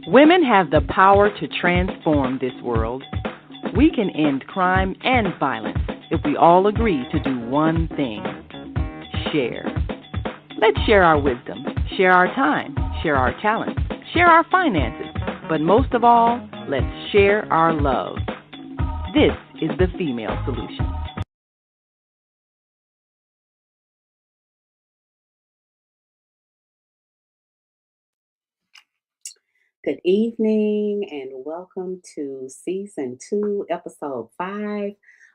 Women have the power to transform this world. We can end crime and violence if we all agree to do one thing: share. Let's share our wisdom, share our time, share our talents, share our finances, but most of all, let's share our love. This is the Female Solution. Good evening and welcome to season 2, episode 5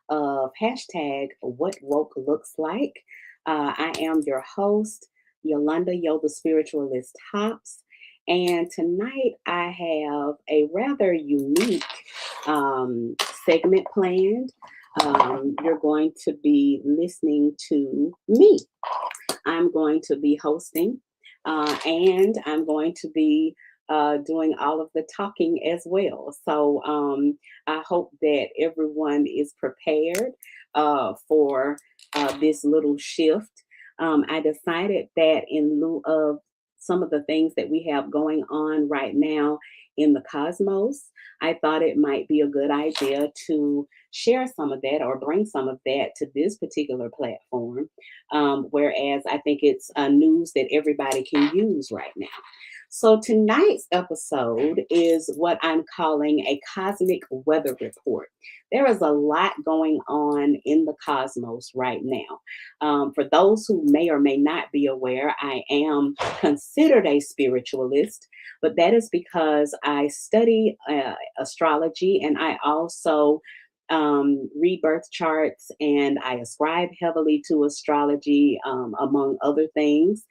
of hashtag What Woke Looks Like. I am your host, Yolanda Yoga Spiritualist Hops, and tonight I have a rather unique segment planned. You're going to be listening to me. I'm going to be hosting, and I'm going to be doing all of the talking as well. So I hope that everyone is prepared for this little shift. I decided that in lieu of some of the things that we have going on right now in the cosmos, I thought it might be a good idea to share some of that or bring some of that to this particular platform. Whereas I think it's news that everybody can use right now. So tonight's episode is what I'm calling a cosmic weather report. There is a lot going on in the cosmos right now. For those who may or may not be aware, I am considered a spiritualist, but that is because I study astrology, and I also read birth charts, and I ascribe heavily to astrology, among other things.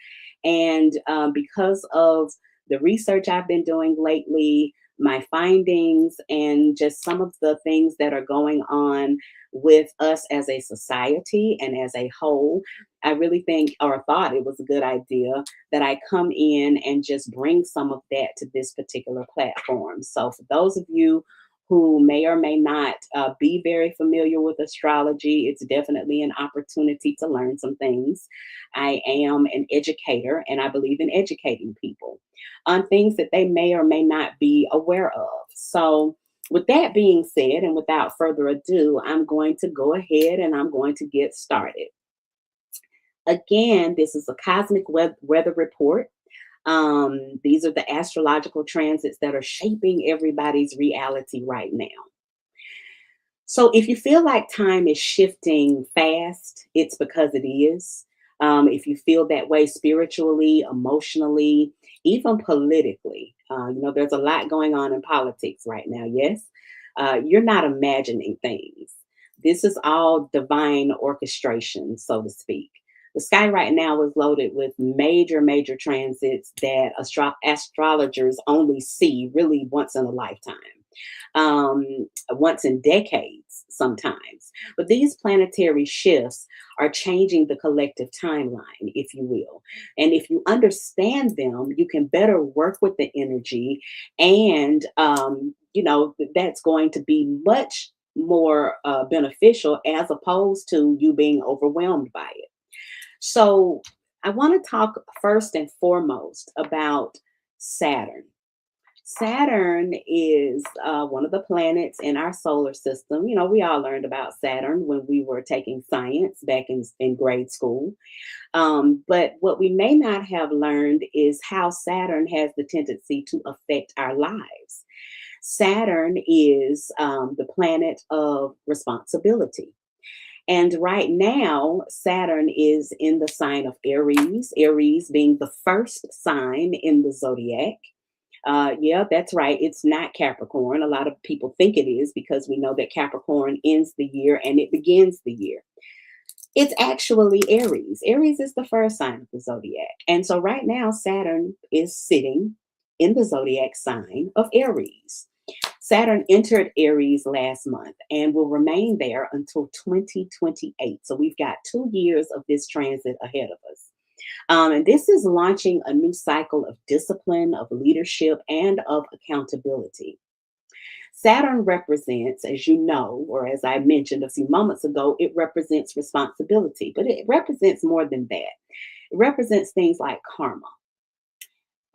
And because of the research I've been doing lately, my findings, and just some of the things that are going on with us as a society and as a whole, I really think or thought it was a good idea that I come in and just bring some of that to this particular platform. So for those of you who may or may not be very familiar with astrology, it's definitely an opportunity to learn some things. I am an educator, and I believe in educating people on things that they may or may not be aware of. So, with that being said, and without further ado, I'm going to go ahead and I'm going to get started. Again, this is a cosmic weather report. These are the astrological transits that are shaping everybody's reality right now. So if you feel like time is shifting fast, it's because it is. If you feel that way spiritually, emotionally, even politically, there's a lot going on in politics right now. Yes, you're not imagining things. This is all divine orchestration, so to speak. The sky right now is loaded with major, major transits that astrologers only see really once in a lifetime, once in decades sometimes. But these planetary shifts are changing the collective timeline, if you will. And if you understand them, you can better work with the energy. And, that's going to be much more beneficial as opposed to you being overwhelmed by it. So I want to talk first and foremost about Saturn. Saturn is one of the planets in our solar system. We all learned about Saturn when we were taking science back in grade school. But what we may not have learned is how Saturn has the tendency to affect our lives. Saturn is the planet of responsibility. And right now, Saturn is in the sign of Aries, Aries being the first sign in the zodiac. Yeah, that's right. It's not Capricorn. A lot of people think it is because we know that Capricorn ends the year and it begins the year. It's actually Aries. Aries is the first sign of the zodiac. And so right now, Saturn is sitting in the zodiac sign of Aries. Saturn entered Aries last month and will remain there until 2028. So we've got 2 years of this transit ahead of us. And this is launching a new cycle of discipline, of leadership, and of accountability. Saturn represents, as you know, or as I mentioned a few moments ago, it represents responsibility, but it represents more than that. It represents things like karma.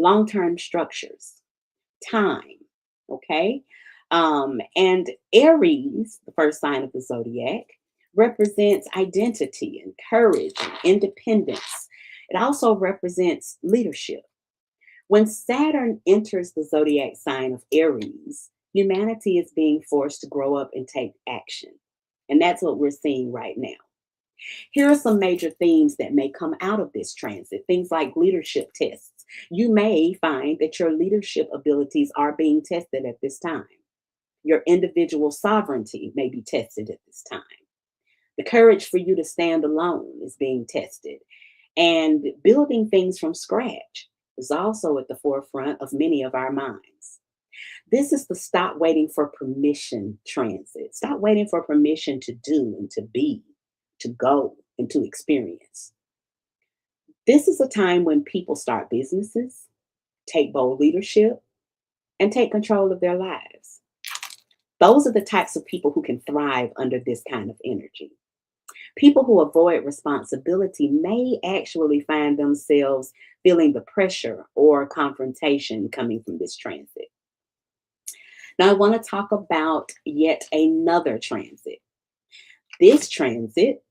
long-term structures, time. Okay. And Aries, the first sign of the zodiac, represents identity and courage and independence. It also represents leadership. When Saturn enters the zodiac sign of Aries, humanity is being forced to grow up and take action. And that's what we're seeing right now. Here are some major themes that may come out of this transit, things like leadership tests. You may find that your leadership abilities are being tested at this time. Your individual sovereignty may be tested at this time. The courage for you to stand alone is being tested. And building things from scratch is also at the forefront of many of our minds. This is the stop waiting for permission transit. Stop waiting for permission to do and to be, to go and to experience. This is a time when people start businesses, take bold leadership, and take control of their lives. Those are the types of people who can thrive under this kind of energy. People who avoid responsibility may actually find themselves feeling the pressure or confrontation coming from this transit. Now, I want to talk about yet another transit. This transit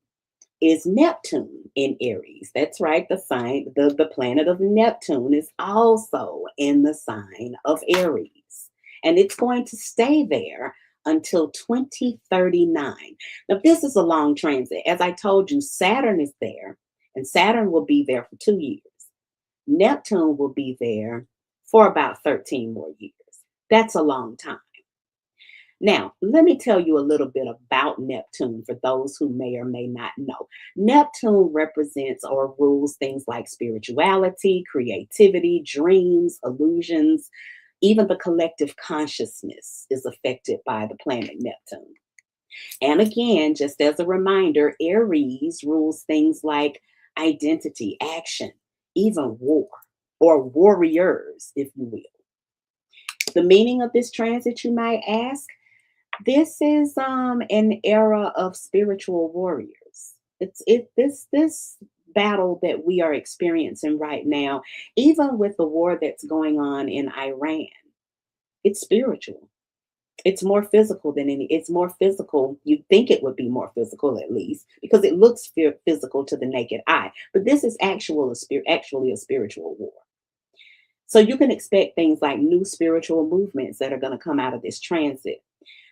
is Neptune in Aries. That's right, the planet of Neptune is also in the sign of Aries. And it's going to stay there until 2039. Now, this is a long transit. As I told you, Saturn is there, and Saturn will be there for 2 years. Neptune will be there for about 13 more years. That's a long time. Now, let me tell you a little bit about Neptune for those who may or may not know. Neptune represents or rules things like spirituality, creativity, dreams, illusions. Even the collective consciousness is affected by the planet Neptune. And again, just as a reminder, Aries rules things like identity, action, even war, or warriors, if you will. The meaning of this transit, you might ask, this is an era of spiritual warriors. This battle that we are experiencing right now, even with the war that's going on in Iran, it's spiritual. It's more physical than any. It's more physical. You'd think it would be more physical, at least, because it looks physical to the naked eye. But this is actually a spiritual war. So you can expect things like new spiritual movements that are going to come out of this transit.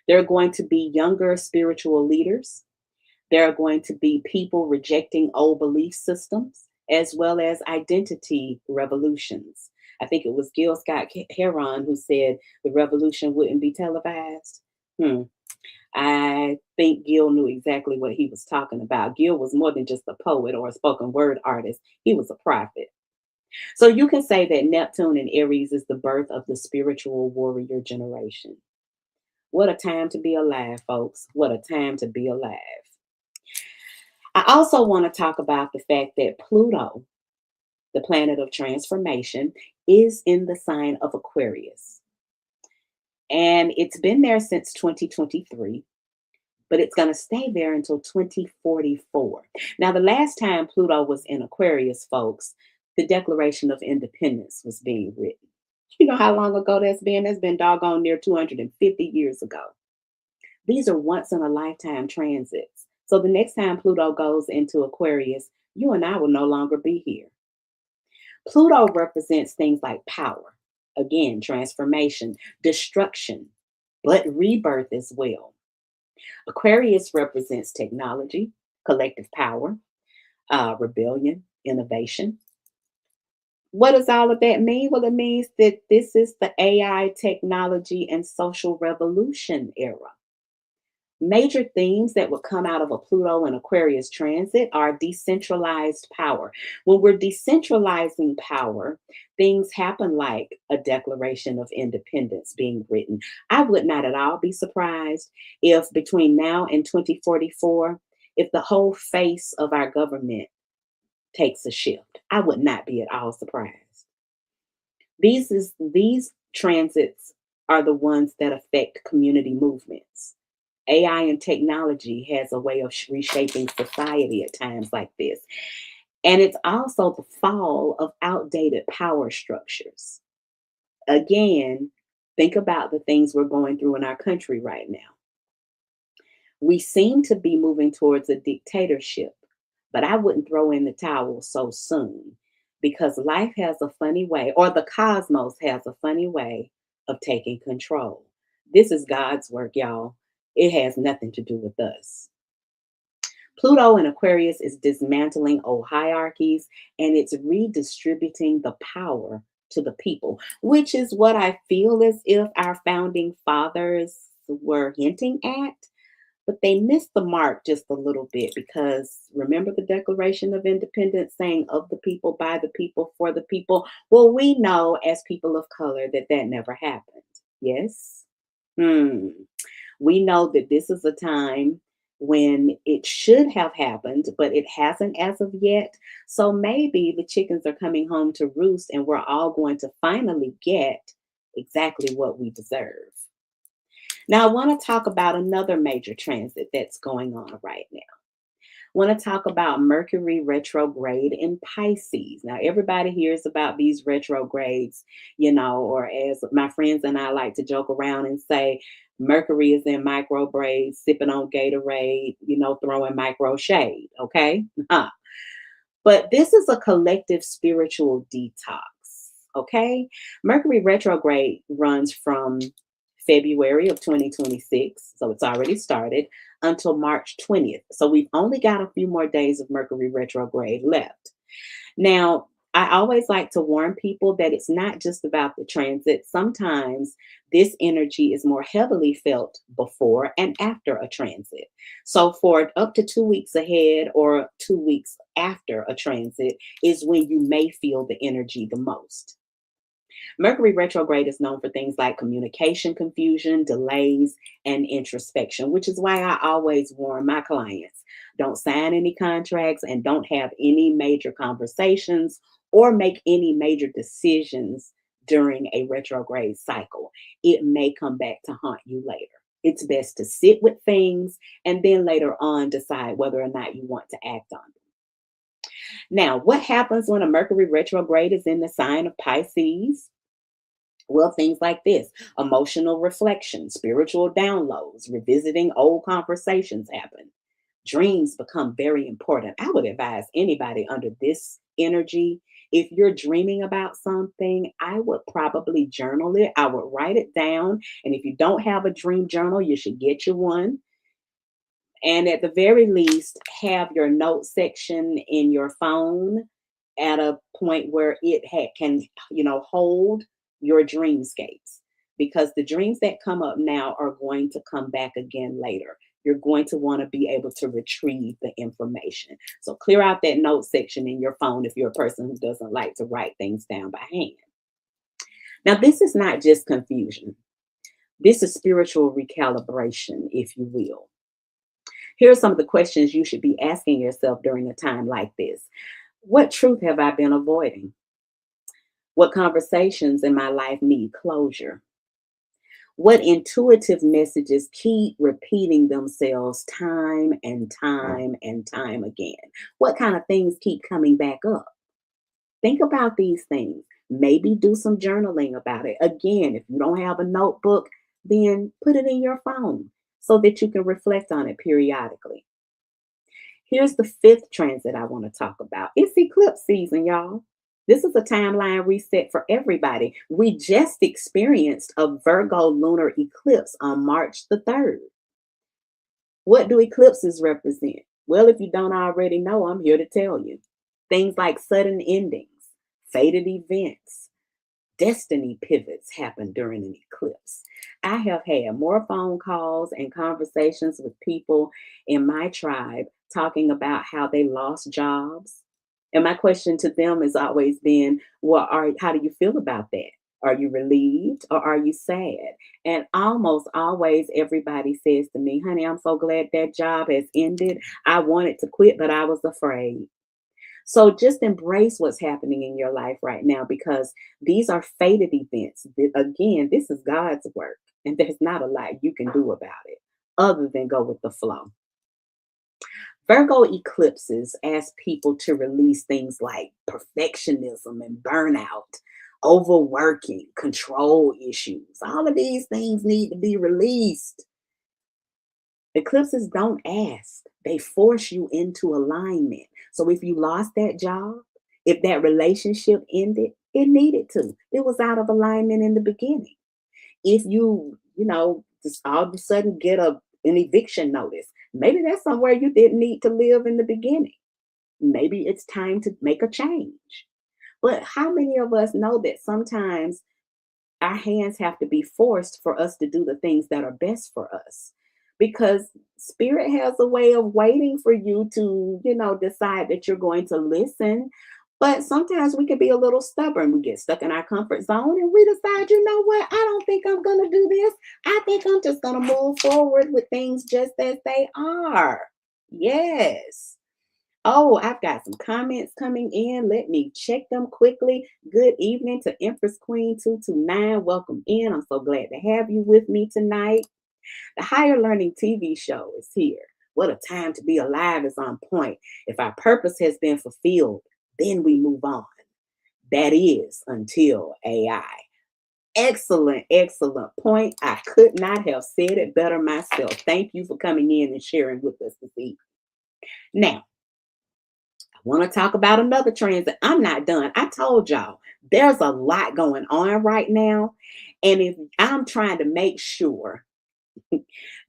There are going to be younger spiritual leaders. There are going to be people rejecting old belief systems, as well as identity revolutions. I think it was Gil Scott Heron who said the revolution wouldn't be televised. I think Gil knew exactly what he was talking about. Gil was more than just a poet or a spoken word artist. He was a prophet. So you can say that Neptune in Aries is the birth of the spiritual warrior generation. What a time to be alive, folks. What a time to be alive. I also want to talk about the fact that Pluto, the planet of transformation, is in the sign of Aquarius. And it's been there since 2023, but it's going to stay there until 2044. Now, the last time Pluto was in Aquarius, folks, the Declaration of Independence was being written. You know how long ago that's been? That's been doggone near 250 years ago. These are once in a lifetime transits. So the next time Pluto goes into Aquarius, you and I will no longer be here. Pluto represents things like power, again, transformation, destruction, but rebirth as well. Aquarius represents technology, collective power, rebellion, innovation. What does all of that mean? Well, it means that this is the AI technology and social revolution era. Major themes that would come out of a Pluto and Aquarius transit are decentralized power. When we're decentralizing power, things happen like a Declaration of Independence being written. I would not at all be surprised if between now and 2044, if the whole face of our government takes a shift. I would not be at all surprised. These transits are the ones that affect community movements. AI and technology has a way of reshaping society at times like this. And it's also the fall of outdated power structures. Again, think about the things we're going through in our country right now. We seem to be moving towards a dictatorship, but I wouldn't throw in the towel so soon because life has a funny way, or the cosmos has a funny way of taking control. This is God's work, y'all. It has nothing to do with us. Pluto in Aquarius is dismantling old hierarchies and it's redistributing the power to the people, which is what I feel as if our founding fathers were hinting at. But they missed the mark just a little bit because remember the Declaration of Independence saying, of the people, by the people, for the people? Well, we know as people of color that that never happened. Yes? Hmm. We know that this is a time when it should have happened, but it hasn't as of yet. So maybe the chickens are coming home to roost and we're all going to finally get exactly what we deserve. Now, I want to talk about another major transit that's going on right now. I want to talk about Mercury retrograde in Pisces. Now, everybody hears about these retrogrades, or as my friends and I like to joke around and say, Mercury is in microbraids, sipping on Gatorade, throwing micro shade. Okay. But this is a collective spiritual detox. Okay. Mercury retrograde runs from February of 2026, so it's already started, until March 20th. So we've only got a few more days of Mercury retrograde left. Now, I always like to warn people that it's not just about the transit. Sometimes this energy is more heavily felt before and after a transit. So, for up to 2 weeks ahead or 2 weeks after a transit is when you may feel the energy the most. Mercury retrograde is known for things like communication confusion, delays, and introspection, which is why I always warn my clients don't sign any contracts and don't have any major conversations or make any major decisions during a retrograde cycle. It may come back to haunt you later. It's best to sit with things and then later on decide whether or not you want to act on them. Now, what happens when a Mercury retrograde is in the sign of Pisces? Well, things like this: emotional reflection, spiritual downloads, revisiting old conversations happen. Dreams become very important. I would advise anybody under this energy, if you're dreaming about something, I would probably journal it. I would write it down. And if you don't have a dream journal, you should get you one. And at the very least, have your note section in your phone at a point where it can, hold your dreamscapes. Because the dreams that come up now are going to come back again later. You're going to want to be able to retrieve the information. So clear out that note section in your phone if you're a person who doesn't like to write things down by hand. Now, this is not just confusion. This is spiritual recalibration, if you will. Here are some of the questions you should be asking yourself during a time like this. What truth have I been avoiding? What conversations in my life need closure? What intuitive messages keep repeating themselves time and time and time again? What kind of things keep coming back up? Think about these things. Maybe do some journaling about it. Again, if you don't have a notebook, then put it in your phone so that you can reflect on it periodically. Here's the fifth transit I want to talk about. It's eclipse season, y'all. This is a timeline reset for everybody. We just experienced a Virgo lunar eclipse on March the 3rd. What do eclipses represent? Well, if you don't already know, I'm here to tell you. Things like sudden endings, fated events, destiny pivots happen during an eclipse. I have had more phone calls and conversations with people in my tribe talking about how they lost jobs. And my question to them has always been, well, how do you feel about that? Are you relieved or are you sad? And almost always everybody says to me, honey, I'm so glad that job has ended. I wanted to quit, but I was afraid. So just embrace what's happening in your life right now because these are fated events. Again, this is God's work, and there's not a lot you can do about it other than go with the flow. Virgo eclipses ask people to release things like perfectionism and burnout, overworking, control issues. All of these things need to be released. Eclipses don't ask, they force you into alignment. So if you lost that job, if that relationship ended, it needed to. It was out of alignment in the beginning. If just all of a sudden get an eviction notice, maybe that's somewhere you didn't need to live in the beginning. Maybe it's time to make a change. But how many of us know that sometimes our hands have to be forced for us to do the things that are best for us? Because spirit has a way of waiting for you to, decide that you're going to listen. But sometimes we can be a little stubborn. We get stuck in our comfort zone and we decide, you know what? I don't think I'm going to do this. I think I'm just going to move forward with things just as they are. Yes. Oh, I've got some comments coming in. Let me check them quickly. Good evening to Empress Queen 229. Welcome in. I'm so glad to have you with me tonight. The Higher Learning TV show is here. What a time to be alive is on point. If our purpose has been fulfilled, then we move on. That is until AI. Excellent, excellent point. I could not have said it better myself. Thank you for coming in and sharing with us this evening. Now, I want to talk about another transit. I'm not done. I told y'all there's a lot going on right now. And if I'm trying to make sure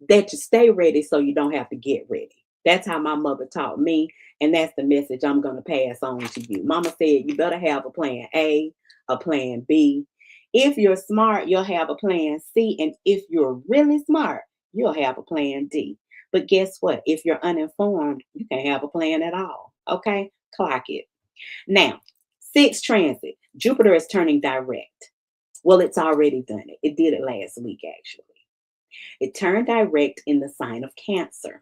that you stay ready so you don't have to get ready. That's how my mother taught me. And that's the message I'm going to pass on to you. Mama said you better have a plan A, a plan B. If you're smart, you'll have a plan C. And if you're really smart, you'll have a plan D. But guess what? If you're uninformed, you can't have a plan at all. Okay? Clock it. Now, sixth transit. Jupiter is turning direct. Well, it's already done it. It did it last week, actually. It turned direct in the sign of Cancer.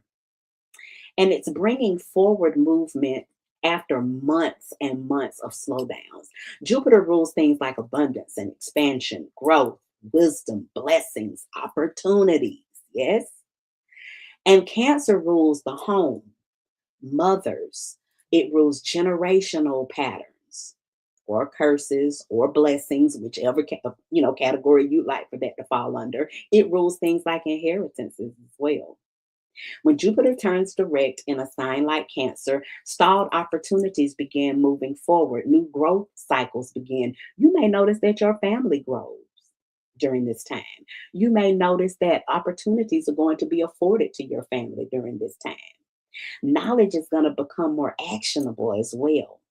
And it's bringing forward movement after months and months of slowdowns. Jupiter rules things like abundance and expansion, growth, wisdom, blessings, opportunities. Yes? And Cancer rules the home, mothers. It rules generational patterns or curses or blessings, whichever category you'd like for that to fall under. It rules things like inheritances as well. When Jupiter turns direct in a sign like Cancer, stalled opportunities begin moving forward. New growth cycles begin. You may notice that your family grows during this time. You may notice that opportunities are going to be afforded to your family during this time. Knowledge is going to become more actionable as well.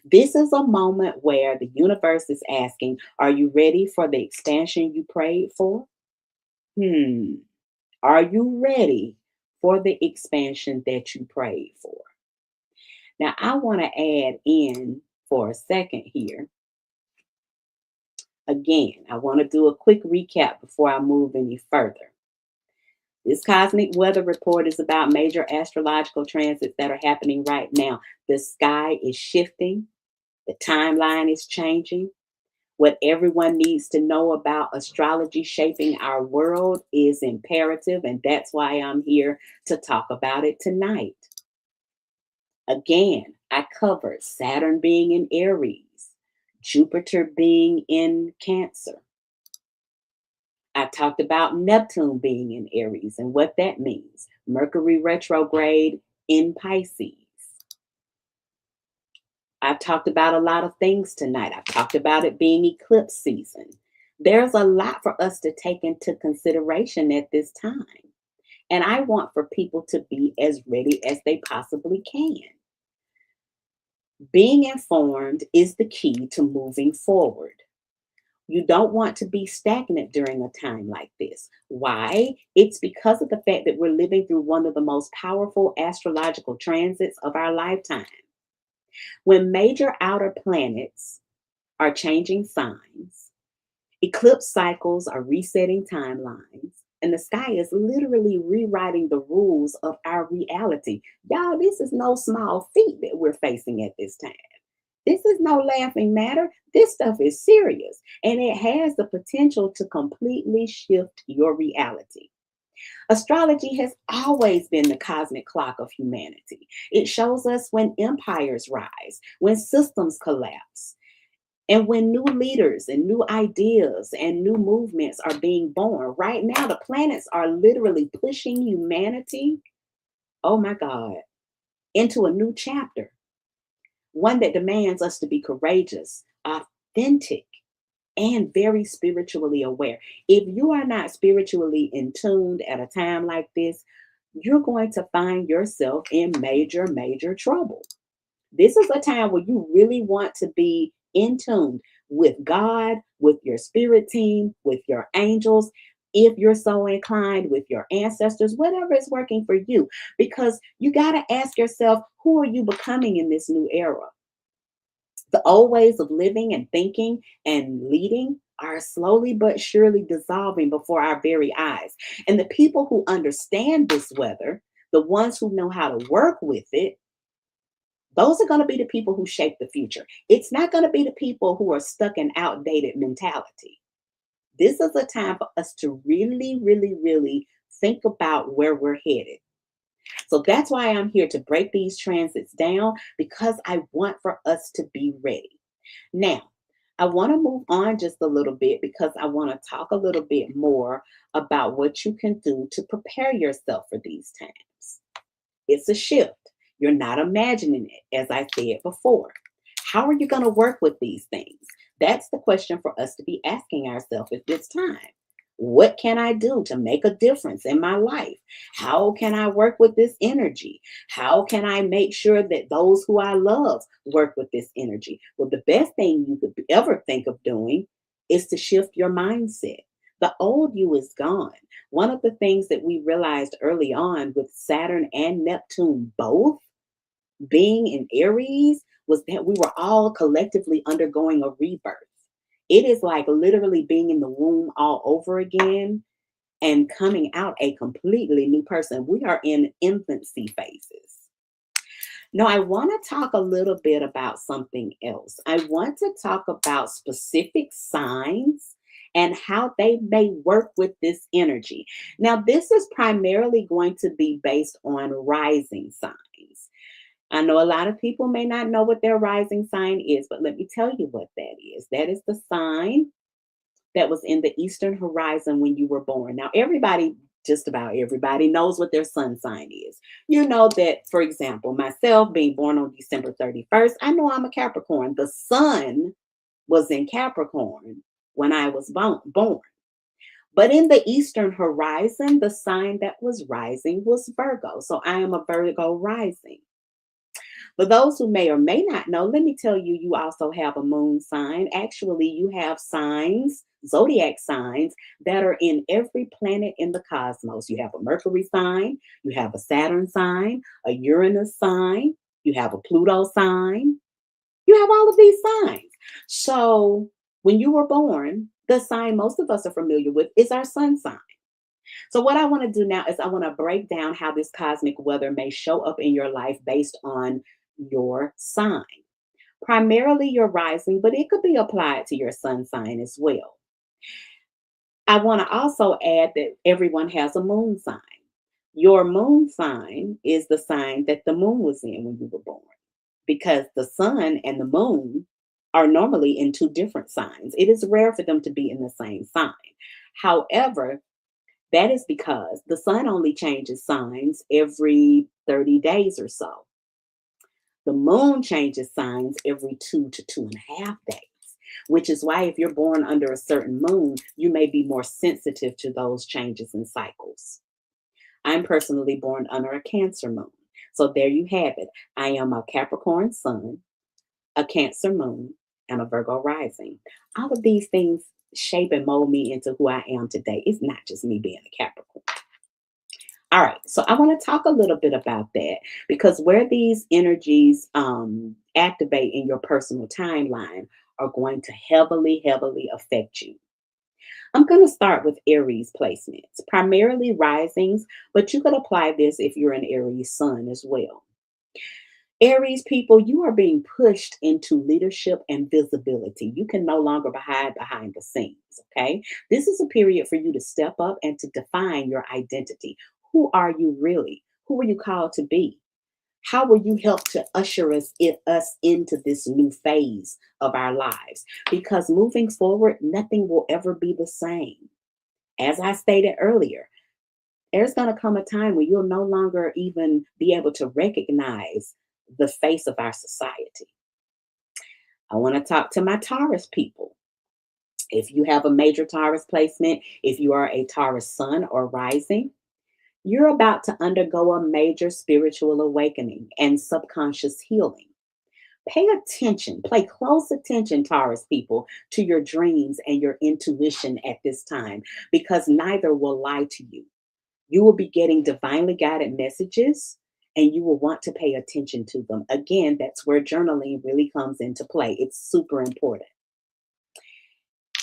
This is a moment where the universe is asking, are you ready for the expansion you prayed for? Are you ready for the expansion that you prayed for? Now, I want to add in for a second here. Again, I want to do a quick recap before I move any further. This cosmic weather report is about major astrological transits that are happening right now. The sky is shifting. The timeline is changing. What everyone needs to know about astrology shaping our world is imperative, and that's why I'm here to talk about it tonight. Again, I covered Saturn being in Aries, Jupiter being in Cancer. I talked about Neptune being in Aries and what that means. Mercury retrograde in Pisces. I've talked about a lot of things tonight. I've talked about it being eclipse season. There's a lot for us to take into consideration at this time. And I want for people to be as ready as they possibly can. Being informed is the key to moving forward. You don't want to be stagnant during a time like this. Why? It's because of the fact that we're living through one of the most powerful astrological transits of our lifetime. When major outer planets are changing signs, eclipse cycles are resetting timelines, and the sky is literally rewriting the rules of our reality. Y'all, this is no small feat that we're facing at this time. This is no laughing matter. This stuff is serious, and it has the potential to completely shift your reality. Astrology has always been the cosmic clock of humanity. It shows us when empires rise, when systems collapse, and when new leaders and new ideas and new movements are being born. Right now, the planets are literally pushing humanity, oh my God, into a new chapter, one that demands us to be courageous, authentic, and very spiritually aware. If you are not spiritually in tuned at a time like this, you're going to find yourself in major, major trouble. This is a time where you really want to be in tune with God, with your spirit team, with your angels, if you're so inclined, with your ancestors, whatever is working for you. Because you got to ask yourself, who are you becoming in this new era? The old ways of living and thinking and leading are slowly but surely dissolving before our very eyes. And the people who understand this weather, the ones who know how to work with it, those are going to be the people who shape the future. It's not going to be the people who are stuck in outdated mentality. This is a time for us to really, really, really think about where we're headed. So that's why I'm here to break these transits down, because I want for us to be ready. Now, I want to move on just a little bit because I want to talk a little bit more about what you can do to prepare yourself for these times. It's a shift. You're not imagining it, as I said before. How are you going to work with these things? That's the question for us to be asking ourselves at this time. What can I do to make a difference in my life? How can I work with this energy? How can I make sure that those who I love work with this energy? Well, the best thing you could ever think of doing is to shift your mindset. The old you is gone. One of the things that we realized early on with Saturn and Neptune both being in Aries was that we were all collectively undergoing a rebirth. It is like literally being in the womb all over again and coming out a completely new person. We are in infancy phases. Now, I want to talk a little bit about something else. I want to talk about specific signs and how they may work with this energy. Now, this is primarily going to be based on rising signs. I know a lot of people may not know what their rising sign is, but let me tell you what that is. That is the sign that was in the eastern horizon when you were born. Now, everybody, just about everybody, knows what their sun sign is. You know that, for example, myself being born on December 31st, I know I'm a Capricorn. The sun was in Capricorn when I was born. But in the eastern horizon, the sign that was rising was Virgo. So I am a Virgo rising. For those who may or may not know, let me tell you, you also have a moon sign. Actually, you have signs, zodiac signs, that are in every planet in the cosmos. You have a Mercury sign, you have a Saturn sign, a Uranus sign, you have a Pluto sign. You have all of these signs. So when you were born, the sign most of us are familiar with is our sun sign. So, what I want to do now is I want to break down how this cosmic weather may show up in your life based on your sign. Primarily your rising, but it could be applied to your sun sign as well. I want to also add that everyone has a moon sign. Your moon sign is the sign that the moon was in when you were born, because the sun and the moon are normally in two different signs. It is rare for them to be in the same sign. However, that is because the sun only changes signs every 30 days or so. The moon changes signs every 2 to 2.5 days, which is why if you're born under a certain moon, you may be more sensitive to those changes in cycles. I'm personally born under a Cancer moon. So there you have it. I am a Capricorn sun, a Cancer moon, and a Virgo rising. All of these things shape and mold me into who I am today. It's not just me being a Capricorn. All right, so I want to talk a little bit about that, because where these energies activate in your personal timeline are going to heavily, heavily affect you. I'm going to start with Aries placements, primarily risings, but you could apply this if you're an Aries sun as well. Aries people, you are being pushed into leadership and visibility. You can no longer hide behind the scenes, okay? This is a period for you to step up and to define your identity. Who are you really? Who are you called to be? How will you help to usher us into this new phase of our lives? Because moving forward, nothing will ever be the same. As I stated earlier, there's going to come a time when you'll no longer even be able to recognize the face of our society. I want to talk to my Taurus people. If you have a major Taurus placement, if you are a Taurus sun or rising, you're about to undergo a major spiritual awakening and subconscious healing. Pay attention, pay close attention, Taurus people, to your dreams and your intuition at this time, because neither will lie to you. You will be getting divinely guided messages and you will want to pay attention to them. Again, that's where journaling really comes into play. It's super important.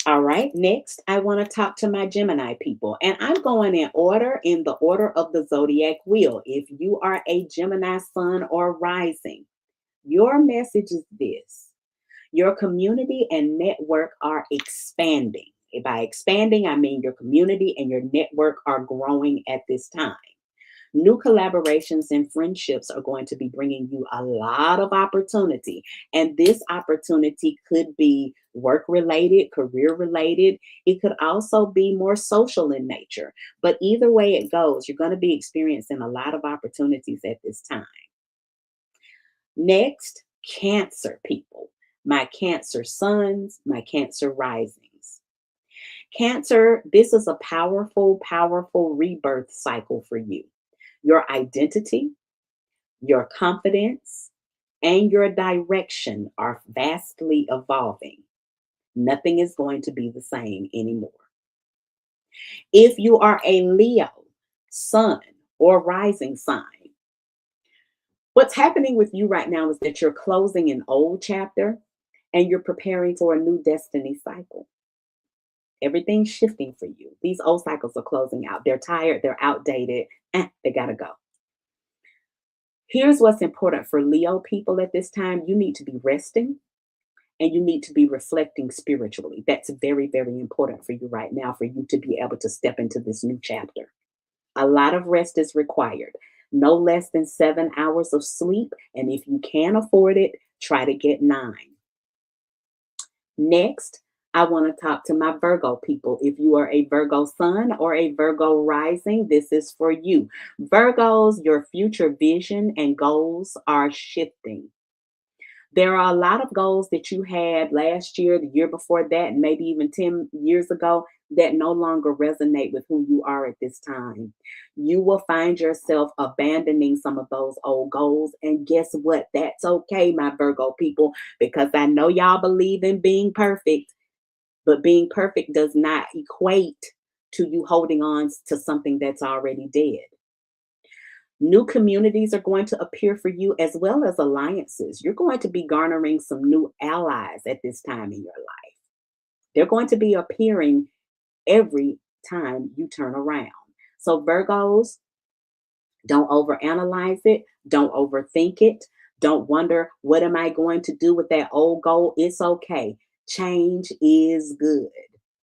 All right, next, I want to talk to my Gemini people, and I'm going in the order of the zodiac wheel. If you are a Gemini sun or rising, your message is this: your community and network are expanding. By expanding, I mean your community and your network are growing at this time. New collaborations and friendships are going to be bringing you a lot of opportunity. And this opportunity could be work related, career related. It could also be more social in nature. But either way it goes, you're going to be experiencing a lot of opportunities at this time. Next, Cancer people, my Cancer suns, my Cancer risings. Cancer, this is a powerful, powerful rebirth cycle for you. Your identity, your confidence, and your direction are vastly evolving. Nothing is going to be the same anymore. If you are a Leo, sun, or rising sign, what's happening with you right now is that you're closing an old chapter and you're preparing for a new destiny cycle. Everything's shifting for you. These old cycles are closing out. They're tired, they're outdated, they gotta go. Here's what's important for Leo people at this time. You need to be resting and you need to be reflecting spiritually. That's very, very important for you right now, for you to be able to step into this new chapter. A lot of rest is required. No less than 7 hours of sleep. And if you can afford it, try to get 9. Next, I want to talk to my Virgo people. If you are a Virgo sun or a Virgo rising, this is for you. Virgos, your future vision and goals are shifting. There are a lot of goals that you had last year, the year before that, and maybe even 10 years ago that no longer resonate with who you are at this time. You will find yourself abandoning some of those old goals. And guess what? That's okay, my Virgo people, because I know y'all believe in being perfect, but being perfect does not equate to you holding on to something that's already dead. New communities are going to appear for you as well as alliances. You're going to be garnering some new allies at this time in your life. They're going to be appearing every time you turn around. So, Virgos, don't overanalyze it, don't overthink it, don't wonder, what am I going to do with that old goal? It's okay. Change is good.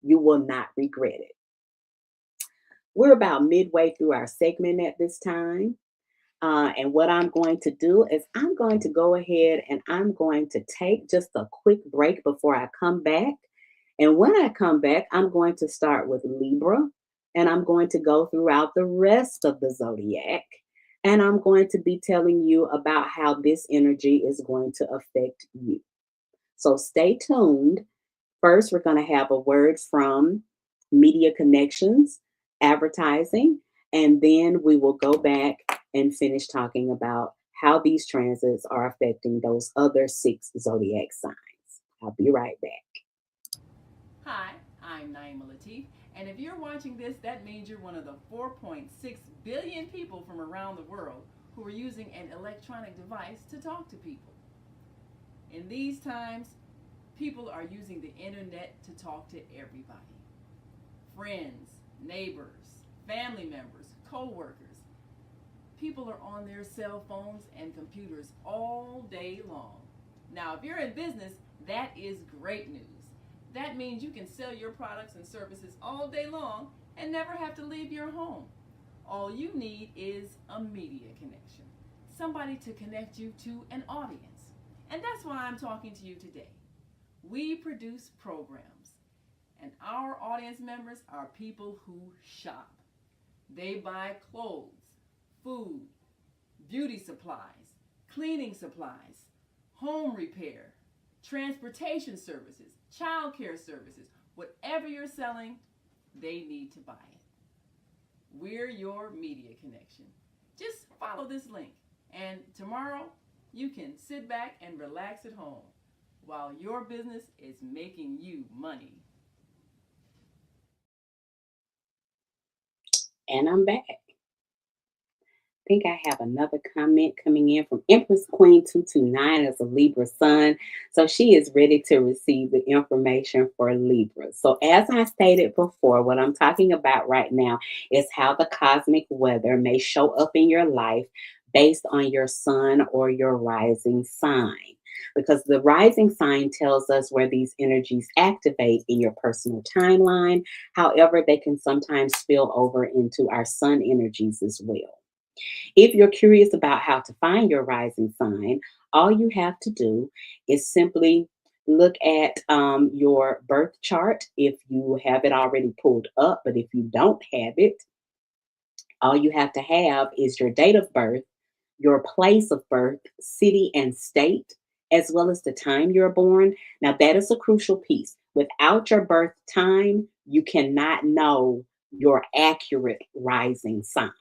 You will not regret it. We're about midway through our segment at this time. And what I'm going to do is I'm going to go ahead and I'm going to take just a quick break before I come back. And when I come back, I'm going to start with Libra and I'm going to go throughout the rest of the zodiac. And I'm going to be telling you about how this energy is going to affect you. So stay tuned. First, we're going to have a word from Media Connections, advertising, and then we will go back and finish talking about how these transits are affecting those other 6 zodiac signs. I'll be right back. Hi, I'm Naima Latif, and if you're watching this, that means you're one of the 4.6 billion people from around the world who are using an electronic device to talk to people. In these times, people are using the internet to talk to everybody. Friends, neighbors, family members, co-workers. People are on their cell phones and computers all day long. Now, if you're in business, that is great news. That means you can sell your products and services all day long and never have to leave your home. All you need is a media connection, somebody to connect you to an audience. And that's why I'm talking to you today. We produce programs, and our audience members are people who shop. They buy clothes, food, beauty supplies, cleaning supplies, home repair, transportation services, child care services. Whatever you're selling, they need to buy it. We're your media connection. Just follow this link, and tomorrow you can sit back and relax at home while your business is making you money. And I'm back. I think I have another comment coming in from Empress Queen 229 as a Libra sun. So she is ready to receive the information for Libra. So as I stated before, what I'm talking about right now is how the cosmic weather may show up in your life based on your sun or your rising sign. Because the rising sign tells us where these energies activate in your personal timeline. However, they can sometimes spill over into our sun energies as well. If you're curious about how to find your rising sign, all you have to do is simply look at your birth chart if you have it already pulled up. But if you don't have it, all you have to have is your date of birth, your place of birth, city and state, as well as the time you're born. Now, that is a crucial piece. Without your birth time, you cannot know your accurate rising sign.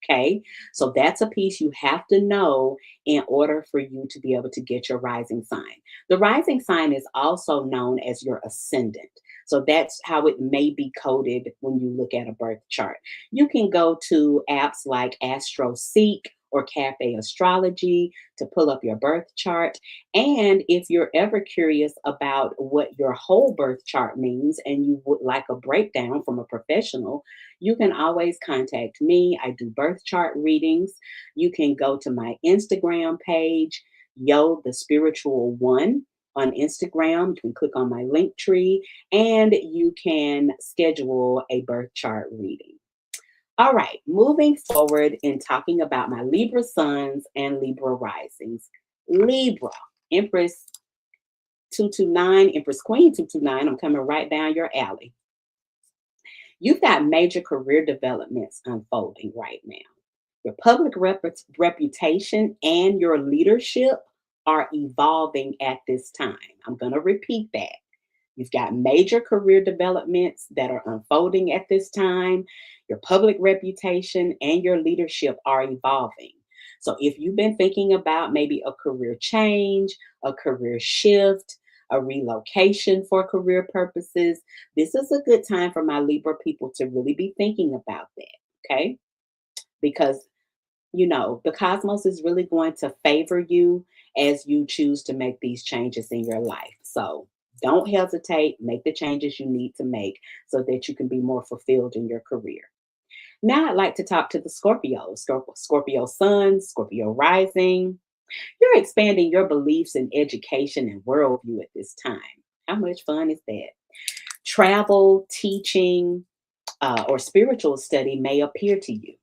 Okay, so that's a piece you have to know in order for you to be able to get your rising sign. The rising sign is also known as your ascendant. So that's how it may be coded when you look at a birth chart. You can go to apps like AstroSeek or Cafe Astrology to pull up your birth chart. And if you're ever curious about what your whole birth chart means and you would like a breakdown from a professional, you can always contact me. I do birth chart readings. You can go to my Instagram page, Yo the Spiritual One on Instagram. You can click on my link tree and you can schedule a birth chart reading. All right, moving forward in talking about my Libra suns and Libra risings. Libra, Empress 229, Empress Queen 229, I'm coming right down your alley. You've got major career developments unfolding right now. Your public reputation and your leadership are evolving at this time. I'm going to repeat that. You've got major career developments that are unfolding at this time. Your public reputation and your leadership are evolving. So if you've been thinking about maybe a career change, a career shift, a relocation for career purposes, this is a good time for my Libra people to really be thinking about that. Okay. Because the cosmos is really going to favor you as you choose to make these changes in your life. So don't hesitate, make the changes you need to make so that you can be more fulfilled in your career. Now I'd like to talk to the Scorpios, Scorpio sun, Scorpio rising. You're expanding your beliefs in education and worldview at this time. How much fun is that? Travel, teaching, or spiritual study may appear to you.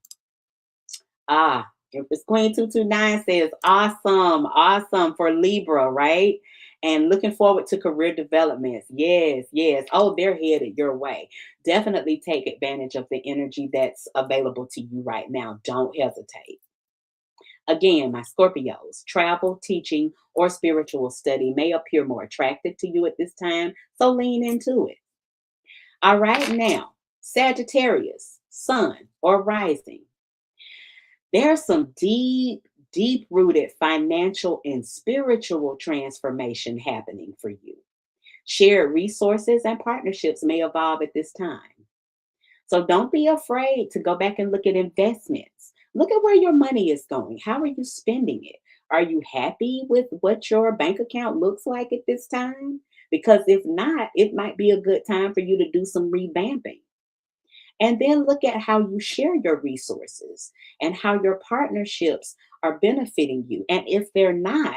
Empress Queen 229 says, awesome, awesome for Libra, right? And looking forward to career developments. Yes, yes. Oh, they're headed your way. Definitely take advantage of the energy that's available to you right now. Don't hesitate. Again, my Scorpios, travel, teaching, or spiritual study may appear more attractive to you at this time, so lean into it. All right, now, Sagittarius, sun or rising. There's some deep rooted financial and spiritual transformation happening for you. Shared resources and partnerships may evolve at this time. So don't be afraid to go back and look at investments. Look at where your money is going. How are you spending it? Are you happy with what your bank account looks like at this time? Because if not, it might be a good time for you to do some revamping. And then look at how you share your resources and how your partnerships are benefiting you. And if they're not,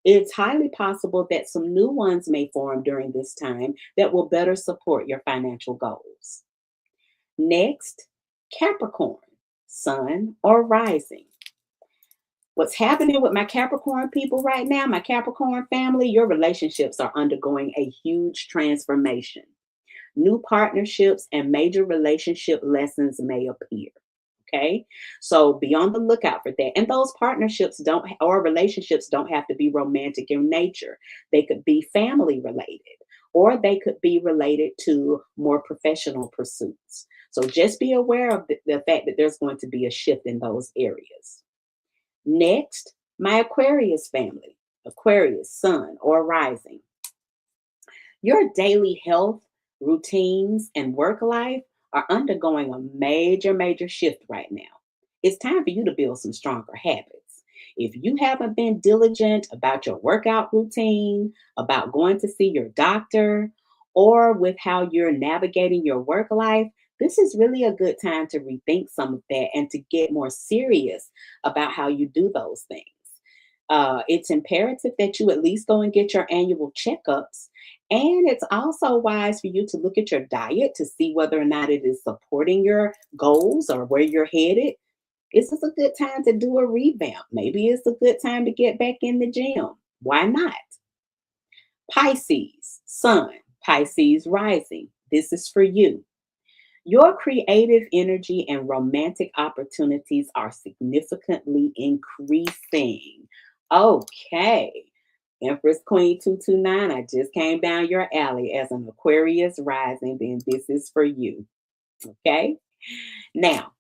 it's highly possible that some new ones may form during this time that will better support your financial goals. Next, Capricorn, sun or rising. What's happening with my Capricorn people right now, my Capricorn family, your relationships are undergoing a huge transformation. New partnerships and major relationship lessons may appear. Okay. So be on the lookout for that. And those partnerships don't, or relationships don't have to be romantic in nature. They could be family related, or they could be related to more professional pursuits. So just be aware of the fact that there's going to be a shift in those areas. Next, my Aquarius family, Aquarius, sun or rising. Your daily health, routines, and work life are undergoing a major, major shift right now. It's time for you to build some stronger habits. If you haven't been diligent about your workout routine, about going to see your doctor, or with how you're navigating your work life, this is really a good time to rethink some of that and to get more serious about how you do those things. It's imperative that you at least go and get your annual checkups. And it's also wise for you to look at your diet to see whether or not it is supporting your goals or where you're headed. This is a good time to do a revamp. Maybe it's a good time to get back in the gym. Why not? Pisces, sun, Pisces rising. This is for you. Your creative energy and romantic opportunities are significantly increasing. Okay. Empress Queen 229, I just came down your alley as an Aquarius rising, then this is for you. Okay. Now,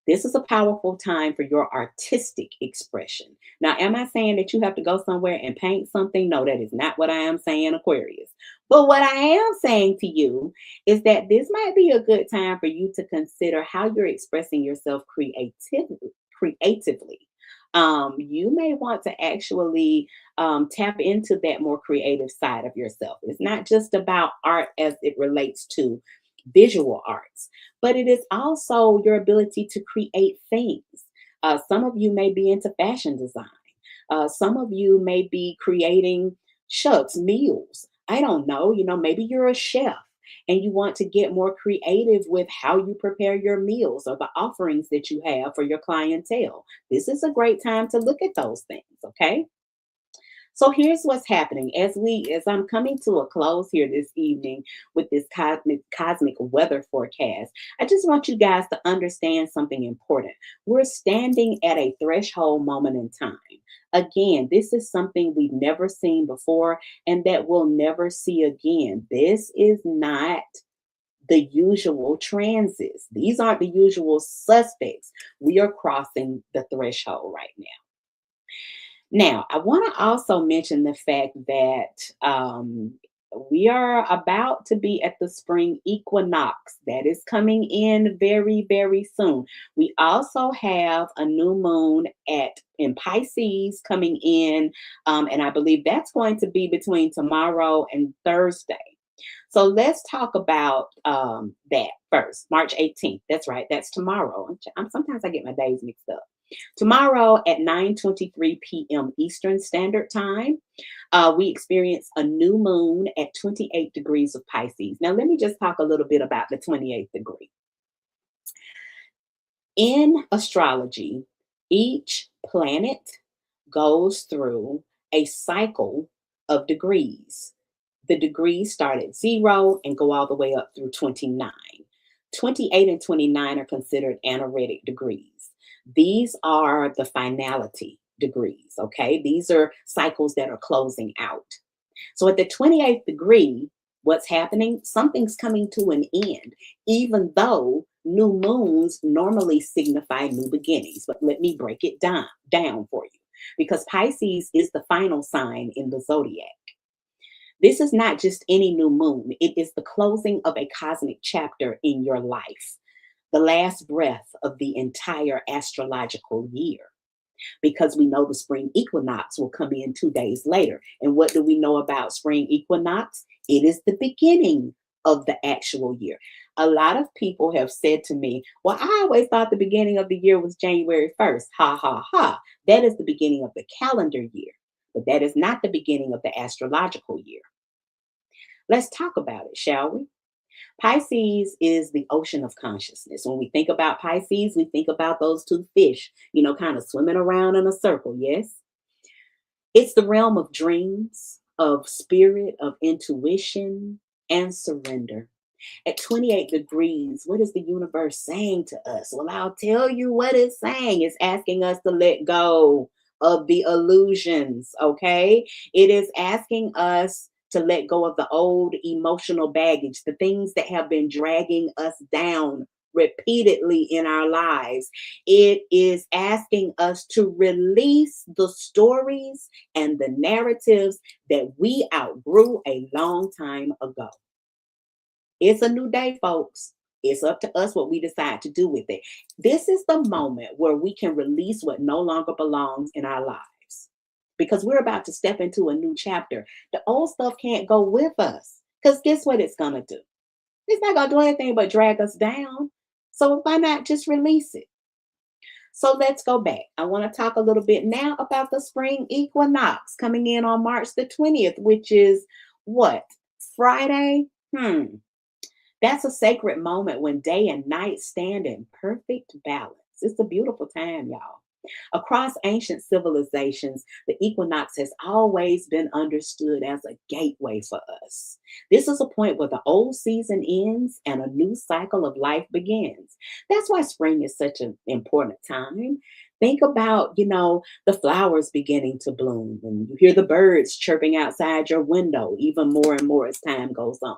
this is a powerful time for your artistic expression. Now, am I saying that you have to go somewhere and paint something? No, that is not what I am saying, Aquarius. But what I am saying to you is that this might be a good time for you to consider how you're expressing yourself creatively. You may want to actually tap into that more creative side of yourself. It's not just about art as it relates to visual arts, but it is also your ability to create things. Some of you may be into fashion design. Some of you may be creating meals. I don't know. Maybe you're a chef and you want to get more creative with how you prepare your meals or the offerings that you have for your clientele. This is a great time to look at those things. Okay. So here's what's happening as I'm coming to a close here this evening with this cosmic weather forecast. I just want you guys to understand something important. We're standing at a threshold moment in time. Again, this is something we've never seen before and that we'll never see again. This is not the usual transits. These aren't the usual suspects. We are crossing the threshold right now. Now, I want to also mention the fact that we are about to be at the spring equinox that is coming in very, very soon. We also have a new moon in Pisces coming in, and I believe that's going to be between tomorrow and Thursday. So let's talk about that first. March 18th. That's right. That's tomorrow. Sometimes I get my days mixed up. Tomorrow at 9:23 p.m. Eastern Standard Time, we experience a new moon at 28 degrees of Pisces. Now, let me just talk a little bit about the 28th degree. In astrology, each planet goes through a cycle of degrees. The degrees start at 0 and go all the way up through 29. 28 and 29 are considered anaretic degrees. These are the finality degrees, okay? These are cycles that are closing out. So at the 28th degree, what's happening? Something's coming to an end, even though new moons normally signify new beginnings. But let me break it down for you, because Pisces is the final sign in the zodiac. This is not just any new moon. It is the closing of a cosmic chapter in your life, the last breath of the entire astrological year, because we know the spring equinox will come in 2 days later. And what do we know about spring equinox? It is the beginning of the actual year. A lot of people have said to me, well, I always thought the beginning of the year was January 1st. Ha ha ha. That is the beginning of the calendar year, but that is not the beginning of the astrological year. Let's talk about it, shall we? Pisces is the ocean of consciousness. When we think about Pisces, we think about those two fish, kind of swimming around in a circle. Yes. It's the realm of dreams, of spirit, of intuition, and surrender. At 28 degrees, what is the universe saying to us? Well, I'll tell you what it's saying. It's asking us to let go of the illusions, okay? It is asking us to let go of the old emotional baggage, the things that have been dragging us down repeatedly in our lives. It is asking us to release the stories and the narratives that we outgrew a long time ago. It's a new day, folks. It's up to us what we decide to do with it. This is the moment where we can release what no longer belongs in our lives because we're about to step into a new chapter. The old stuff can't go with us because guess what it's going to do? It's not going to do anything but drag us down. So why not just release it? So let's go back. I want to talk a little bit now about the spring equinox coming in on March the 20th, which is what? Friday? That's a sacred moment when day and night stand in perfect balance. It's a beautiful time, y'all. Across ancient civilizations, the equinox has always been understood as a gateway for us. This is a point where the old season ends and a new cycle of life begins. That's why spring is such an important time. Think about, the flowers beginning to bloom and you hear the birds chirping outside your window even more and more as time goes on.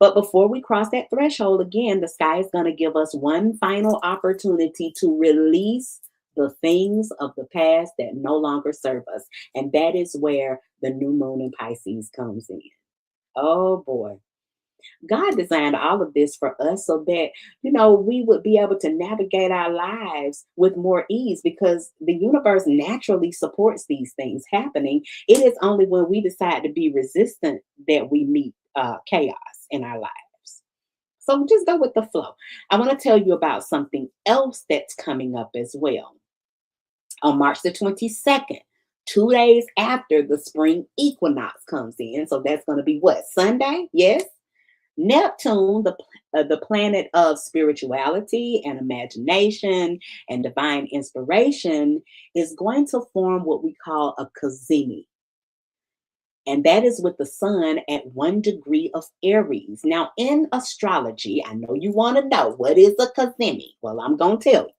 But before we cross that threshold again, the sky is going to give us one final opportunity to release the things of the past that no longer serve us. And that is where the new moon in Pisces comes in. Oh boy. God designed all of this for us so that, we would be able to navigate our lives with more ease because the universe naturally supports these things happening. It is only when we decide to be resistant that we meet chaos in our lives. So just go with the flow. I want to tell you about something else that's coming up as well. On March the 22nd, 2 days after the spring equinox comes in. So that's going to be what? Sunday? Yes. Neptune, the planet of spirituality and imagination and divine inspiration, is going to form what we call a cazimi. And that is with the sun at 1 degree of Aries. Now, in astrology, I know you want to know what is a cazimi. Well, I'm going to tell you.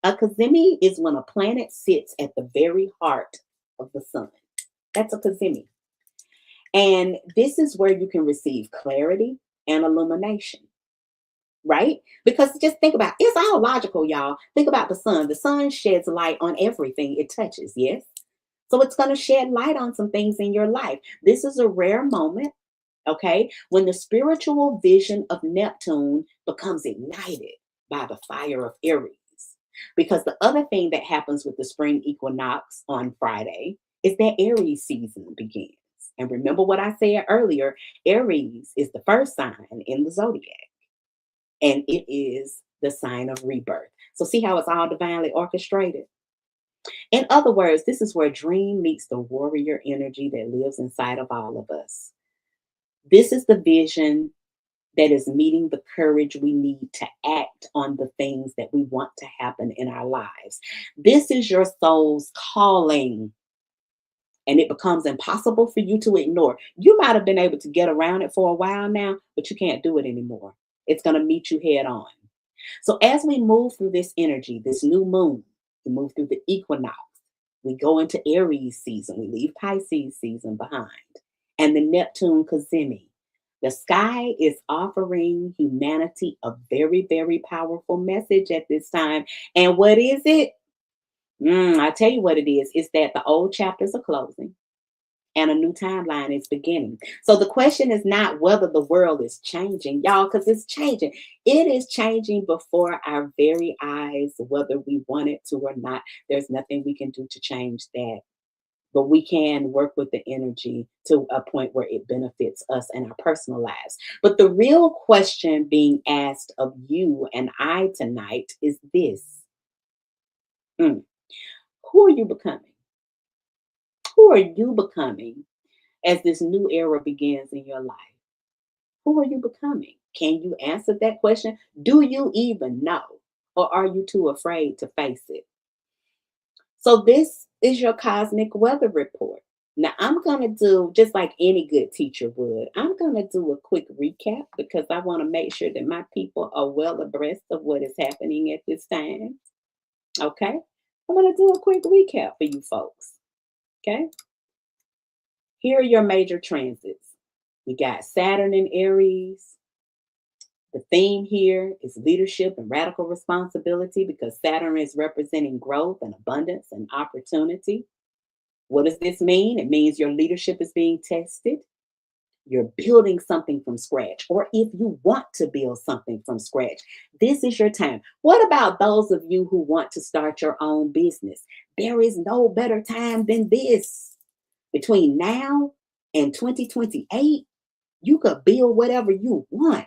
A cazimi is when a planet sits at the very heart of the sun. That's a cazimi. And this is where you can receive clarity and illumination, right? Because just think about it's all logical, y'all. Think about the sun. The sun sheds light on everything it touches, yes? So it's going to shed light on some things in your life. This is a rare moment, okay, when the spiritual vision of Neptune becomes ignited by the fire of Aries. Because the other thing that happens with the spring equinox on Friday is that Aries season begins. And remember what I said earlier, Aries is the first sign in the zodiac, and it is the sign of rebirth. So see how it's all divinely orchestrated? In other words, this is where dream meets the warrior energy that lives inside of all of us. This is the vision that is meeting the courage we need to act on the things that we want to happen in our lives. This is your soul's calling. And it becomes impossible for you to ignore. You might have been able to get around it for a while now, but you can't do it anymore. It's going to meet you head on. So as we move through this energy, this new moon, we move through the equinox, we go into Aries season, we leave Pisces season behind, and the Neptune cazimi. The sky is offering humanity a very, very powerful message at this time. And what is it? I tell you what it is. It's that the old chapters are closing and a new timeline is beginning. So the question is not whether the world is changing, y'all, because it's changing. It is changing before our very eyes, whether we want it to or not. There's nothing we can do to change that. but we can work with the energy to a point where it benefits us and our personal lives. But the real question being asked of you and I tonight is this. Mm, who are you becoming? Who are you becoming as this new era begins in your life? Who are you becoming? Can you answer that question? Do you even know? Or are you too afraid to face it? So, this is your cosmic weather report. Now, I'm going to do just like any good teacher would. I'm going to do a quick recap because I want to make sure that my people are well abreast of what is happening at this time. Okay? I'm going to do a quick recap for you folks. Okay? Here are your major transits. We got Saturn in Aries. The theme here is leadership and radical responsibility because Saturn is representing growth and abundance and opportunity. What does this mean? It means your leadership is being tested. You're building something from scratch, or if you want to build something from scratch, this is your time. What about those of you who want to start your own business? There is no better time than this. Between now and 2028, you could build whatever you want.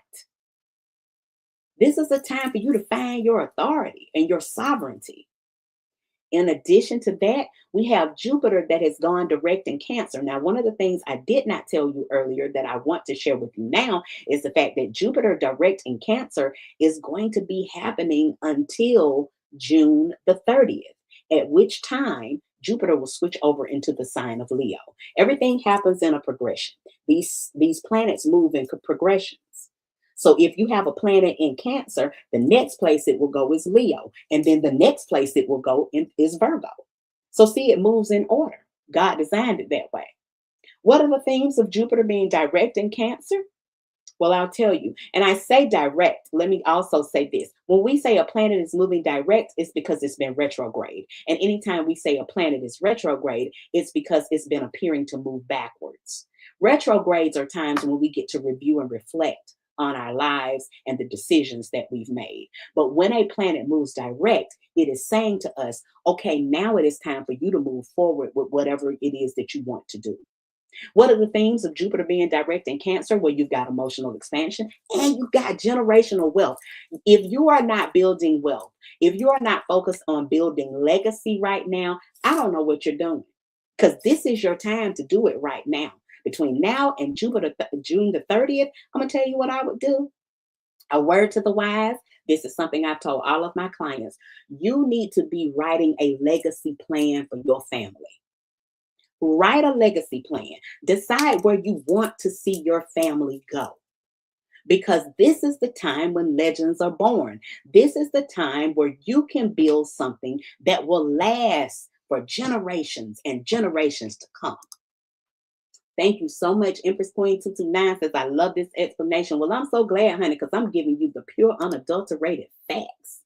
This is a time for you to find your authority and your sovereignty. In addition to that, we have Jupiter that has gone direct in Cancer. Now, one of the things I did not tell you earlier that I want to share with you now is the fact that Jupiter direct in Cancer is going to be happening until June the 30th, at which time Jupiter will switch over into the sign of Leo. Everything happens in a progression. These planets move in progressions. So if you have a planet in Cancer, the next place it will go is Leo. And then the next place it will go is Virgo. So see, it moves in order. God designed it that way. What are the themes of Jupiter being direct in Cancer? Well, I'll tell you. And I say direct. Let me also say this. When we say a planet is moving direct, it's because it's been retrograde. And anytime we say a planet is retrograde, it's because it's been appearing to move backwards. Retrogrades are times when we get to review and reflect on our lives and the decisions that we've made. But when a planet moves direct, it is saying to us, okay, now it is time for you to move forward with whatever it is that you want to do. What are the themes of Jupiter being direct in Cancer? Well, you've got emotional expansion and you've got generational wealth. If you are not building wealth, if you are not focused on building legacy right now, I don't know what you're doing, because this is your time to do it right now. Between now and June the 30th, I'm going to tell you what I would do. A word to the wise. This is something I've told all of my clients. You need to be writing a legacy plan for your family. Write a legacy plan. Decide where you want to see your family go. Because this is the time when legends are born. This is the time where you can build something that will last for generations and generations to come. Thank you so much. Empress Queen 229 says, I love this explanation. Well, I'm so glad, honey, because I'm giving you the pure, unadulterated facts.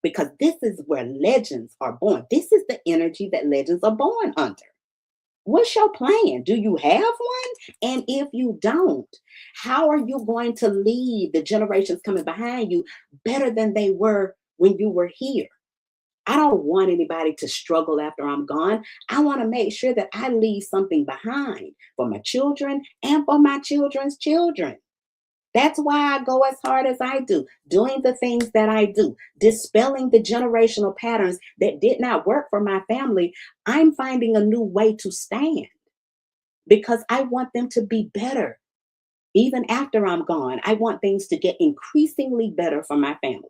Because this is where legends are born. This is the energy that legends are born under. What's your plan? Do you have one? And if you don't, how are you going to lead the generations coming behind you better than they were when you were here? I don't want anybody to struggle after I'm gone. I want to make sure that I leave something behind for my children and for my children's children. That's why I go as hard as I do, doing the things that I do, dispelling the generational patterns that did not work for my family. I'm finding a new way to stand because I want them to be better. Even after I'm gone, I want things to get increasingly better for my family.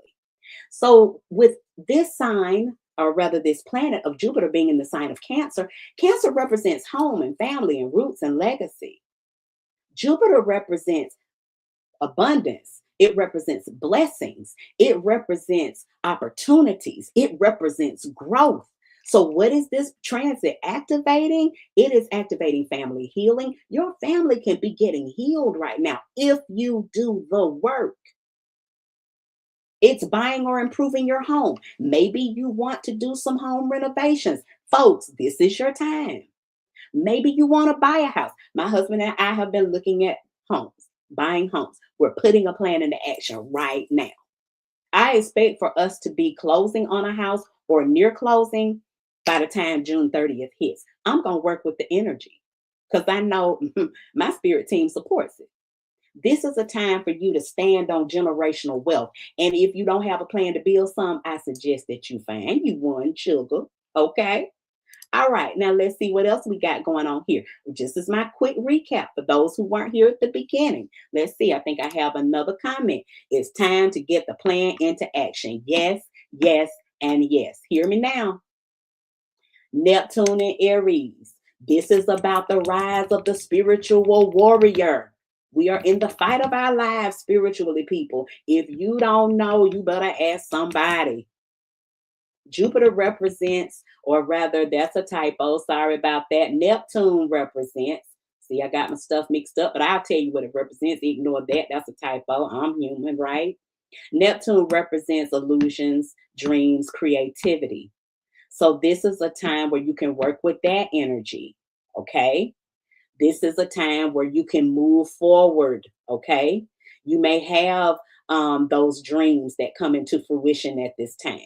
So with this sign, or rather this planet of Jupiter being in the sign of Cancer, Cancer represents home and family and roots and legacy. Jupiter represents abundance. It represents blessings. It represents opportunities. It represents growth. So what is this transit activating? It is activating family healing. Your family can be getting healed right now if you do the work. It's buying or improving your home. Maybe you want to do some home renovations. Folks, this is your time. Maybe you want to buy a house. My husband and I have been looking at homes, buying homes. We're putting a plan into action right now. I expect for us to be closing on a house or near closing by the time June 30th hits. I'm going to work with the energy because I know my spirit team supports it. This is a time for you to stand on generational wealth. And if you don't have a plan to build some, I suggest that you find you one, sugar. Okay. All right, now let's see what else we got going on here. Just as my quick recap for those who weren't here at the beginning. Let's see, I think I have another comment. It's time to get the plan into action. Yes, yes, and yes. Hear me now. Neptune and Aries. This is about the rise of the spiritual warrior. We are in the fight of our lives spiritually, people. If you don't know, you better ask somebody. Jupiter represents, or rather, that's a typo. Sorry about that. Neptune represents. See, I got my stuff mixed up, but I'll tell you what it represents. Ignore that. That's a typo. I'm human, right? Neptune represents illusions, dreams, creativity. So, this is a time where you can work with that energy. Okay. This is a time where you can move forward. Okay. You may have those dreams that come into fruition at this time.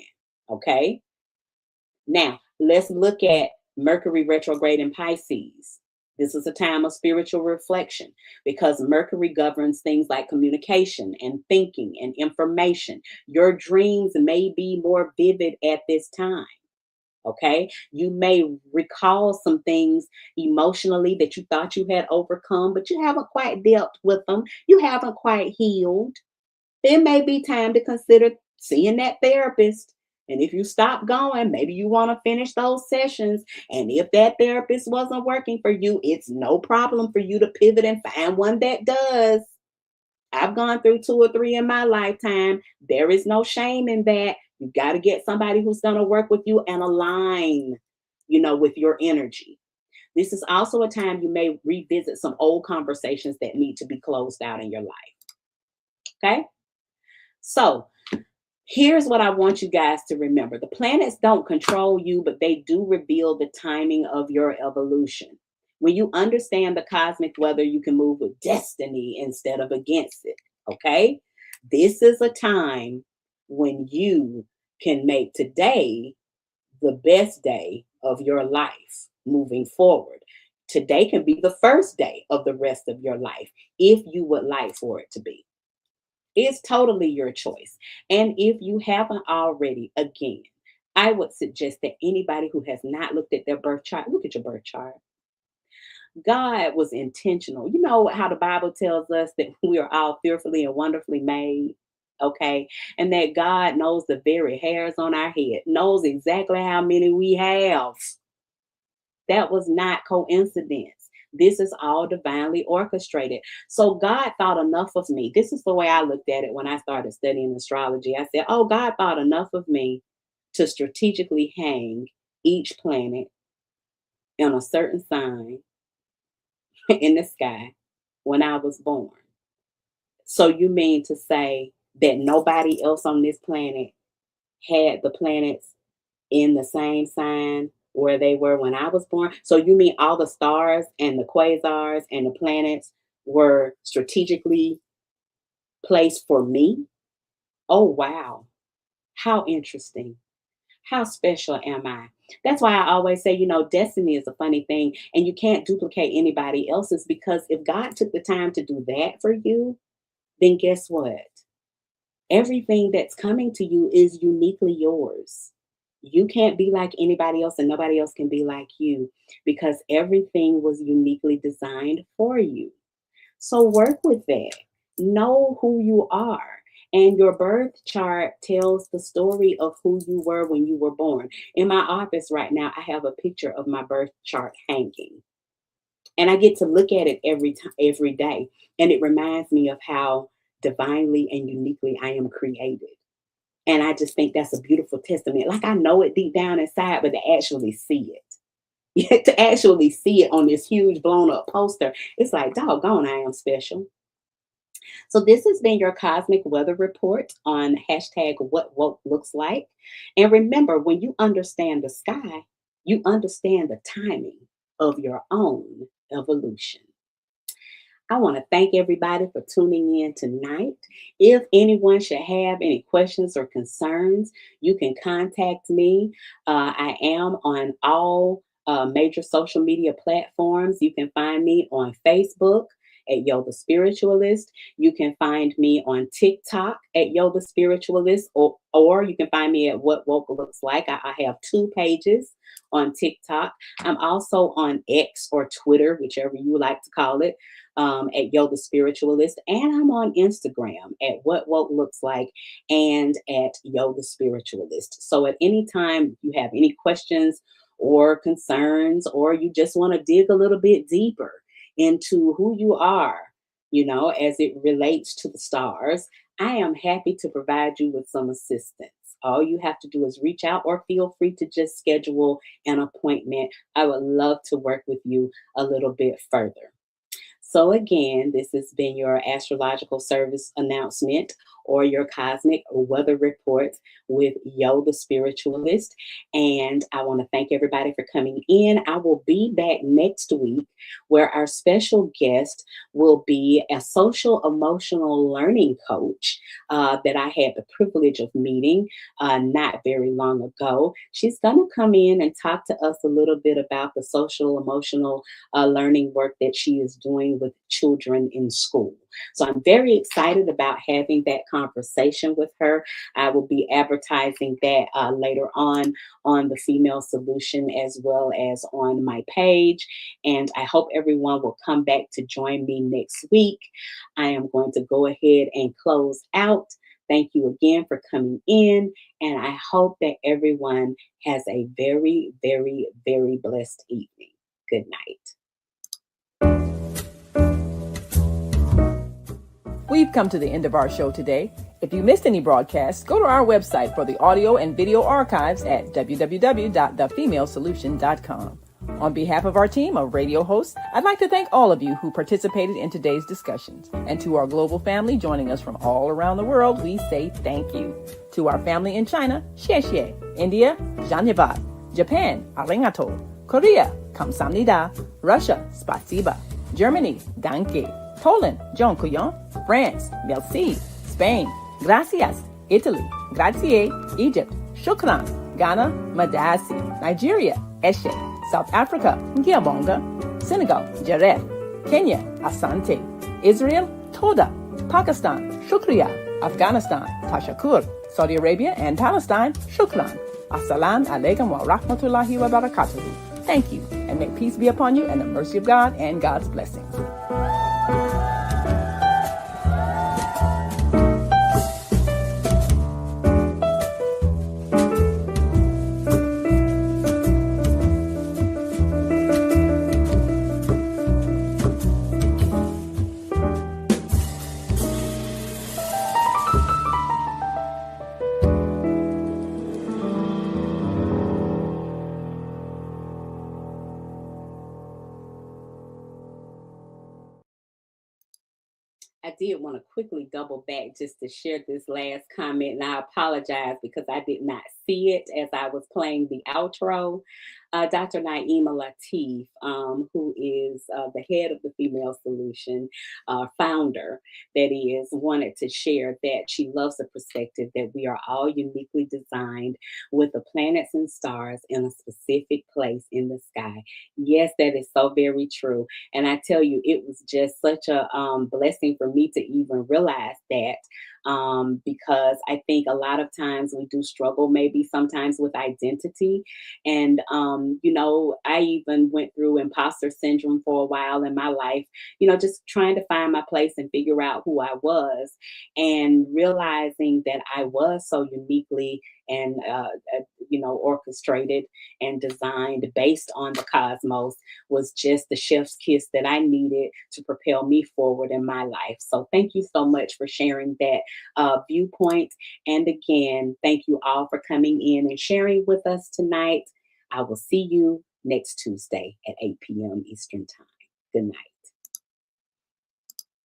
Okay. Now, let's look at Mercury retrograde in Pisces. This is a time of spiritual reflection because Mercury governs things like communication and thinking and information. Your dreams may be more vivid at this time. Okay. You may recall some things emotionally that you thought you had overcome, but you haven't quite dealt with them. You haven't quite healed. It may be time to consider seeing that therapist. And if you stop going, maybe you want to finish those sessions. And if that therapist wasn't working for you, it's no problem for you to pivot and find one that does. I've gone through two or three in my lifetime. There is no shame in that. You got to get somebody who's going to work with you and align, with your energy. This is also a time you may revisit some old conversations that need to be closed out in your life. Okay. So here's what I want you guys to remember. The planets don't control you, but they do reveal the timing of your evolution. When you understand the cosmic weather, you can move with destiny instead of against it. Okay? This is a time when you can make today the best day of your life moving forward. Today can be the first day of the rest of your life if you would like for it to be. It's totally your choice. And if you haven't already, again, I would suggest that anybody who has not looked at their birth chart, look at your birth chart. God was intentional. You know how the Bible tells us that we are all fearfully and wonderfully made. Okay. And that God knows the very hairs on our head, knows exactly how many we have. That was not coincidence. This is all divinely orchestrated. So God thought enough of me. This is the way I looked at it when I started studying astrology. I said, oh, God thought enough of me to strategically hang each planet in a certain sign in the sky when I was born. So you mean to say that nobody else on this planet had the planets in the same sign where they were when I was born? So you mean all the stars and the quasars and the planets were strategically placed for me? Oh, wow. How interesting. How special am I? That's why I always say, destiny is a funny thing and you can't duplicate anybody else's, because if God took the time to do that for you, then guess what? Everything that's coming to you is uniquely yours. You can't be like anybody else, and nobody else can be like you, because everything was uniquely designed for you. So work with that. Know who you are. And your birth chart tells the story of who you were when you were born. In my office right now, I have a picture of my birth chart hanging. And I get to look at it every time, every day. And it reminds me of how divinely and uniquely I am created. And I just think that's a beautiful testament. Like, I know it deep down inside, but to actually see it, to actually see it on this huge blown up poster, it's like, doggone, I am special. So this has been your cosmic weather report on hashtag what woke looks like. And remember, when you understand the sky, you understand the timing of your own evolution. I want to thank everybody for tuning in tonight. If anyone should have any questions or concerns, you can contact me. I am on all major social media platforms. You can find me on Facebook at Yo the Spiritualist. You can find me on TikTok at Yo the Spiritualist, or you can find me at What Woke Looks Like. I have two pages on TikTok. I'm also on X or Twitter, whichever you like to call it, at Yo the Spiritualist. And I'm on Instagram at What Woke Looks Like and at Yo the Spiritualist. So at any time you have any questions or concerns, or you just want to dig a little bit deeper into who you are, as it relates to the stars, I am happy to provide you with some assistance. All you have to do is reach out or feel free to just schedule an appointment. I would love to work with you a little bit further. So, again, this has been your astrological service announcement or your cosmic weather report with Yo the Spiritualist. And I want to thank everybody for coming in. I will be back next week where our special guest will be a social emotional learning coach that I had the privilege of meeting not very long ago. She's going to come in and talk to us a little bit about the social emotional learning work that she is doing with children in school. So I'm very excited about having that conversation with her. I will be advertising that later on the Female Solution as well as on my page. And I hope everyone will come back to join me next week. I am going to go ahead and close out. Thank you again for coming in. And I hope that everyone has a very, very, very blessed evening. Good night. We've come to the end of our show today. If you missed any broadcasts, go to our website for the audio and video archives at www.thefemalesolution.com. On behalf of our team of radio hosts, I'd like to thank all of you who participated in today's discussions. And to our global family joining us from all around the world, we say thank you. To our family in China, xie xie. India, zhanyavad. Japan, arigato. Korea, kamsamnida. Russia, spasiba. Germany, danke. Poland, dziękuję. France, merci. Spain, gracias. Italy, grazie. Egypt, shukran. Ghana, madasi. Nigeria, eshe. South Africa, ngiyabonga. Senegal, jareh. Kenya, asante. Israel, toda. Pakistan, shukriya. Afghanistan, tashakur. Saudi Arabia and Palestine, shukran. Assalamu alaikum wa rahmatullahi wa barakatuhu. Thank you, and may peace be upon you and the mercy of God and God's blessings. I did want to quickly double back just to share this last comment, and I apologize because I did not see it as I was playing the outro. Dr. Naima Latif, who is the head of the Female Solution, founder, that is, wanted to share that she loves the perspective that we are all uniquely designed with the planets and stars in a specific place in the sky. Yes, that is so very true. And I tell you, it was just such a blessing for me to even realize that. Because I think a lot of times we do struggle, maybe sometimes with identity. And, I even went through imposter syndrome for a while in my life, just trying to find my place and figure out who I was, and realizing that I was so uniquely and orchestrated and designed based on the cosmos was just the chef's kiss that I needed to propel me forward in my life. So thank you so much for sharing that viewpoint. And again, thank you all for coming in and sharing with us tonight. I will see you next Tuesday at 8 p.m. Eastern Time. Good night.